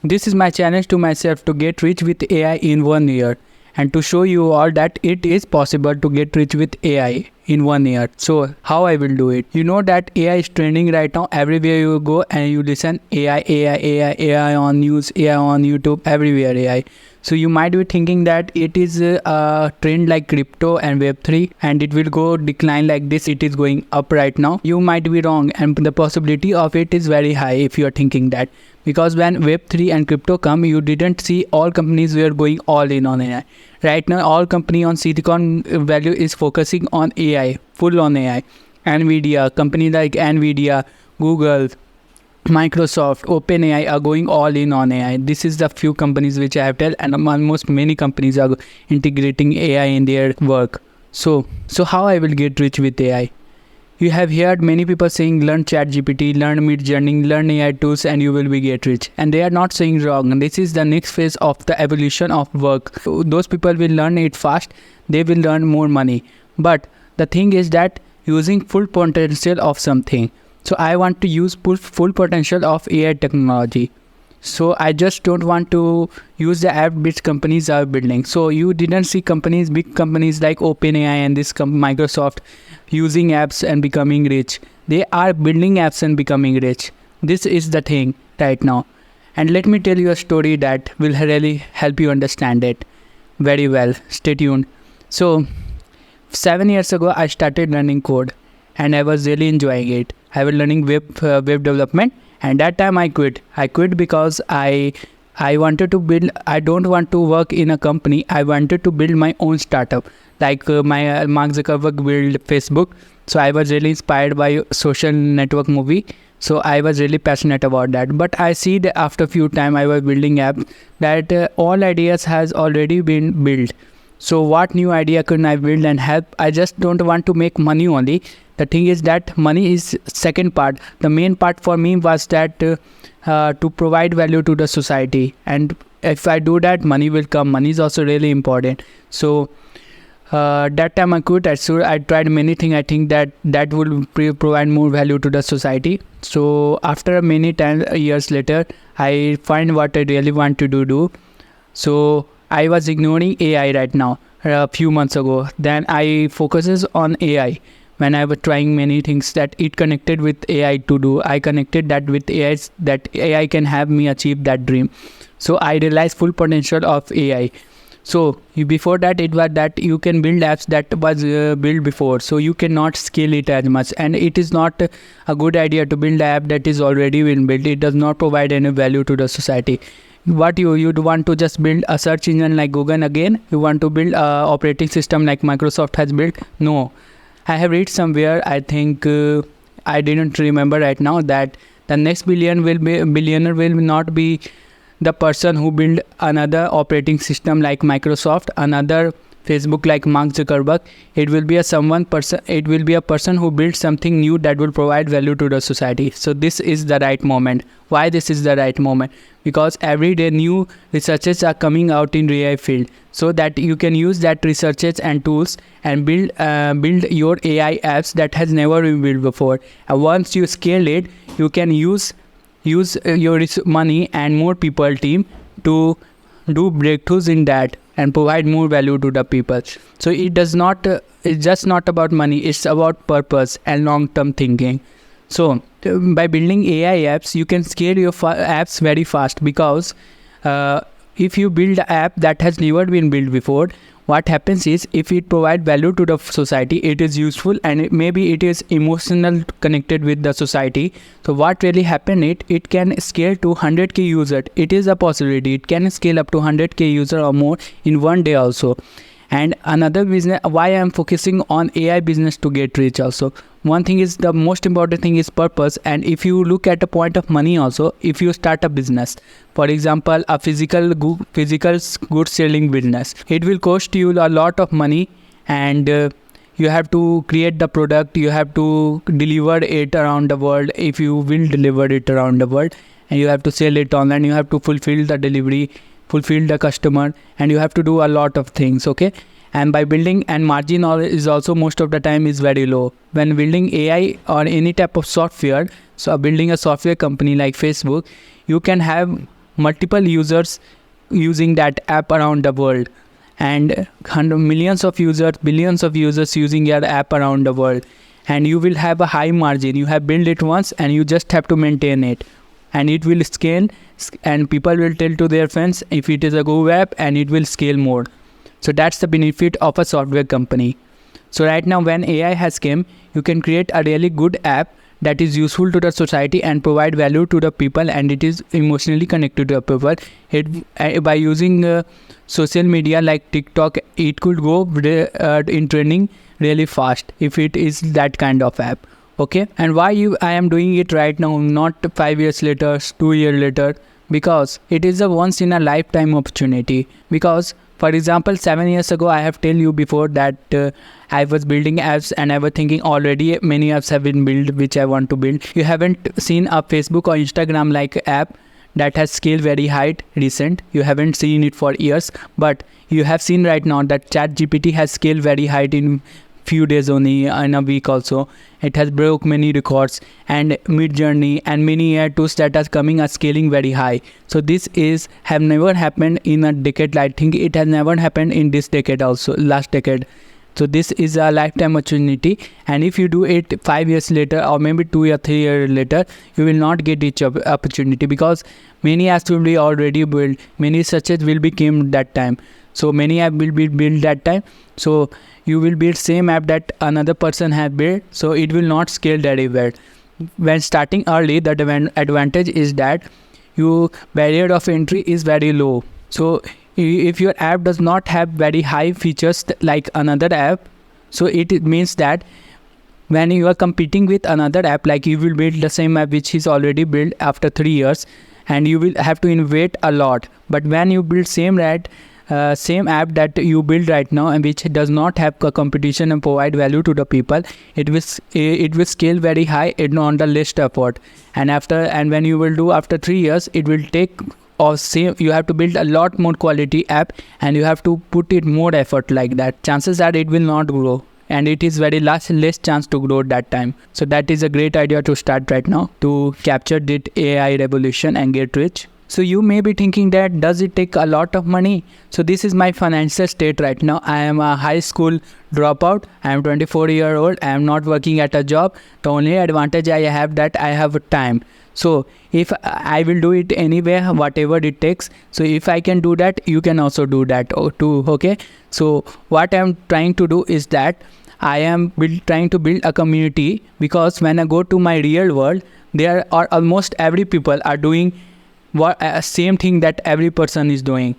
This is my challenge to myself to get rich with AI in 1 year and to show you all that it is possible to get rich with AI in 1 year. So how I will do it? You know that AI is trending right now. Everywhere you go and you listen AI on news, AI on YouTube, everywhere AI. So you might be thinking that it is a trend like crypto and Web3 and it will go decline like this. It is going up right now. You might be wrong and the possibility of it is very high if you are thinking that. Because when Web3 and crypto come, you didn't see all companies were going all in on AI. Right now, all company on Silicon Valley is focusing on AI, full on AI. NVIDIA, company like NVIDIA, Google, Microsoft, OpenAI are going all in on AI. This is the few companies which I have told, and almost many companies are integrating AI in their work. So how I will get rich with AI? You have heard many people saying learn ChatGPT, learn Midjourney, learn AI tools and you will be get rich. And they are not saying wrong. This is the next phase of the evolution of work. Those people will learn it fast. They will learn more money. But the thing is that using full potential of something. So I want to use full potential of AI technology. So I just don't want to use the app which companies are building. So you didn't see companies, big companies like OpenAI and this Microsoft using apps and becoming rich. They are building apps and becoming rich. This is the thing right now. And let me tell you a story that will really help you understand it very well. Stay tuned. So 7 years ago, I started learning code and I was really enjoying it. I was learning web development. And that time I quit. I quit because I wanted to build, I don't want to work in a company. I wanted to build my own startup. Like my Mark Zuckerberg built Facebook. So I was really inspired by social network movie. So I was really passionate about that. But I see that after a few time I was building apps that all ideas has already been built. So what new idea could I build and help? I just don't want to make money only. The thing is that money is second part. The main part for me was that to provide value to the society. And if I do that, money will come. Money is also really important. So that time I quit. So I tried many things. I think that will provide more value to the society. So after many years later, I find what I really want to do. So I was ignoring AI right now a few months ago. Then I focuses on AI. When I was trying many things that it connected with AI to do, I connected that with AI, that AI can have me achieve that dream. So I realized full potential of AI. So before that, it was that you can build apps that was built before. So you cannot scale it as much. And it is not a good idea to build an app that is already been built. It does not provide any value to the society. What you'd want to just build a search engine like Google again? You want to build a operating system like Microsoft has built? No. I have read somewhere, I think, I didn't remember right now, that the next billionaire will not be the person who build another operating system like Microsoft, another Facebook like Mark Zuckerberg. It will be a person who builds something new that will provide value to the society. So this is the right moment. Why this is the right moment? Because every day new researches are coming out in AI field, so that you can use that researches and tools and build your AI apps that has never been built before. And once you scale it, you can use your money and more people team to do breakthroughs in that and provide more value to the people. So it's just not about money. It's about purpose and long-term thinking. So by building AI apps, you can scale your apps very fast, because if you build an app that has never been built before, what happens is, if it provides value to the society, it is useful, and maybe it is emotional connected with the society. So what really happens, it can scale to 100k users. It is a possibility. It can scale up to 100k users or more in one day also. And another business, why I am focusing on AI business to get rich also. One thing is, the most important thing is purpose. And if you look at the point of money also, if you start a business, for example, a physical goods selling business, it will cost you a lot of money, and you have to create the product, you have to deliver it around the world. If you will deliver it around the world, and you have to sell it online, you have to fulfill the delivery, fulfill the customer, and you have to do a lot of things. Okay. And by building, and margin is also most of the time is very low when building AI or any type of software. So building a software company like Facebook, you can have multiple users using that app around the world, and millions of users, billions of users using your app around the world, and you will have a high margin. You have built it once and you just have to maintain it, and it will scale, and people will tell to their friends if it is a good app, and it will scale more. So that's the benefit of a software company. So right now when AI has came, you can create a really good app that is useful to the society and provide value to the people, and it is emotionally connected to the people. By using social media like TikTok, it could go in trending really fast if it is that kind of app. Okay, and why I am doing it right now, not 5 years later, 2 years later? Because it is a once in a lifetime opportunity. Because for example, 7 years ago, I have told you before that I was building apps, and I was thinking already many apps have been built which I want to build. You haven't seen a Facebook or Instagram like app that has scaled very high recent. You haven't seen it for years, but you have seen right now that ChatGPT has scaled very high in few days only, in a week also. It has broke many records, and Mid-Journey and many AI tools that are coming are scaling very high. So this have never happened in a decade. I think it has never happened in this decade also, last decade. So this is a lifetime opportunity, and if you do it 5 years later or maybe 2 or 3 years later, you will not get each opportunity, because many apps will be already built, many success will be came that time. So many apps will be built that time. So you will build same app that another person has built, so it will not scale very well. When starting early, the advantage is that your barrier of entry is very low. So if your app does not have very high features like another app, so it means that when you are competing with another app, like you will build the same app which is already built after 3 years, and you will have to innovate a lot. But when you build same app that you build right now, and which does not have competition and provide value to the people, it will scale very high on the less effort. And when you will do after 3 years, it will take you have to build a lot more quality app, and you have to put it more effort like that. Chances are it will not grow, and it is very less chance to grow that time. So that is a great idea to start right now to capture the AI revolution and get rich. So you may be thinking that does it take a lot of money? So this is my financial state right now. I am a high school dropout. I am 24-year-old. I am not working at a job. The only advantage I have that I have time. So if I will do it anyway, whatever it takes. So if I can do that, you can also do that too. Okay. So what I am trying to do is that I am trying to build a community, because when I go to my real world, there are almost every people are doing same thing that every person is doing.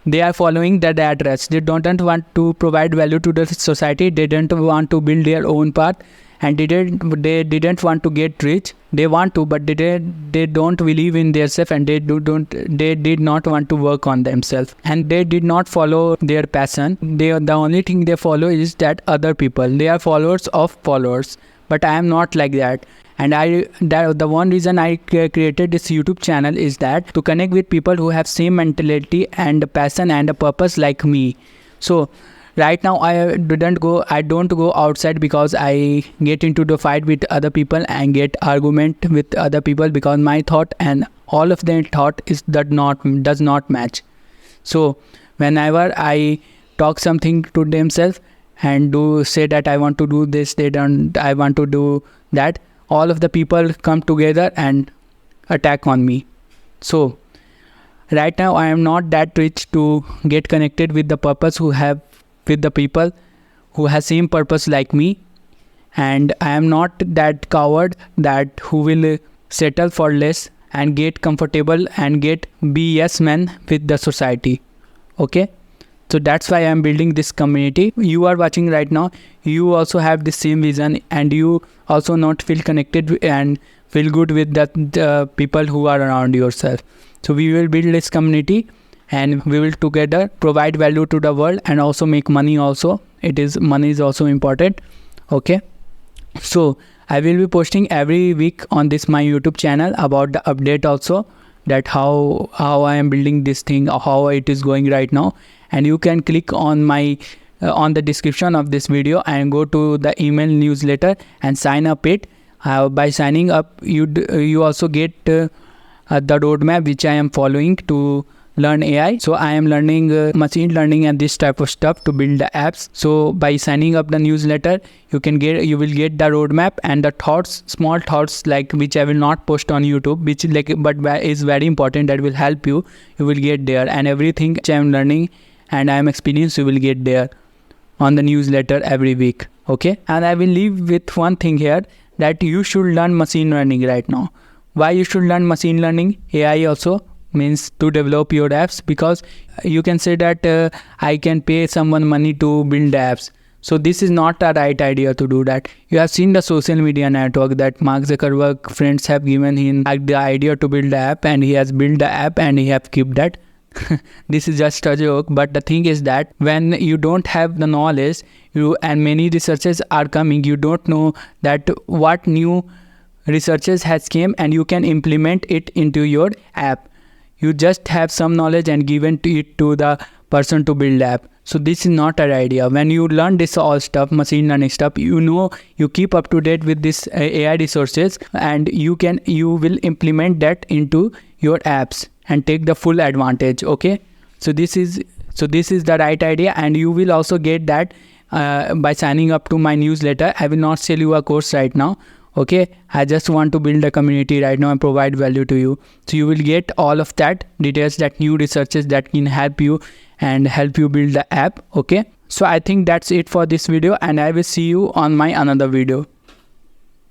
They are following that address. They don't want to provide value to the society. They don't want to build their own path, and they didn't want to get rich. They want to, but they don't believe in themselves, and they did not want to work on themselves, and they did not follow their passion. The only thing they follow is that other people. They are followers of followers, but I am not like that. And the one reason I created this YouTube channel is that to connect with people who have same mentality and passion and a purpose like me. So right now I don't go outside, because I get into the fight with other people and get argument with other people, because my thought and all of their thought does not match. So whenever I talk something to themselves and say that I want to do this, I want to do that, all of the people come together and attack on me. So right now I am not that rich to get connected with the people who have same purpose like me, and I am not that coward that who will settle for less and get comfortable and be yes man with the society. Okay. So that's why I am building this community. You are watching right now. You also have the same vision, and you also not feel connected and feel good with the people who are around yourself. So we will build this community, and we will together provide value to the world and also make money also. Money is also important. Okay. So I will be posting every week on my YouTube channel about the update also, that how I am building this thing, or how it is going right now. And you can click on on the description of this video and go to the email newsletter and sign up it. By signing up, you also get the roadmap which I am following to learn AI. So I am learning machine learning and this type of stuff to build the apps. So by signing up the newsletter, you will get the roadmap and the thoughts, small thoughts like which I will not post on YouTube, which but is very important, that will help you. You will get there, and everything which I am learning and I am experienced, you will get there on the newsletter every week. Okay, and I will leave with one thing here, that you should learn machine learning right now. Why you should learn machine learning? AI also means to develop your apps, because you can say that I can pay someone money to build apps. So this is not a right idea to do that. You have seen the social media network that Mark Zuckerberg friends have given him the idea to build the app, and he has built the app and he have kept that. This is just a joke, but the thing is that when you don't have the knowledge, and many researchers are coming, you don't know that what new researchers has came and you can implement it into your app. You just have some knowledge and given it to the person to build app. So this is not an idea. When you learn this all stuff, machine learning stuff, you keep up to date with this AI resources, and you will implement that into your apps and take the full advantage. Okay, so this is the right idea, and you will also get that by signing up to my newsletter. I will not sell you a course right now. Okay, I just want to build a community right now and provide value to you. So you will get all of that details, that new researches that can help you and help you build the app. Okay, so I think that's it for this video, and I will see you on my another video.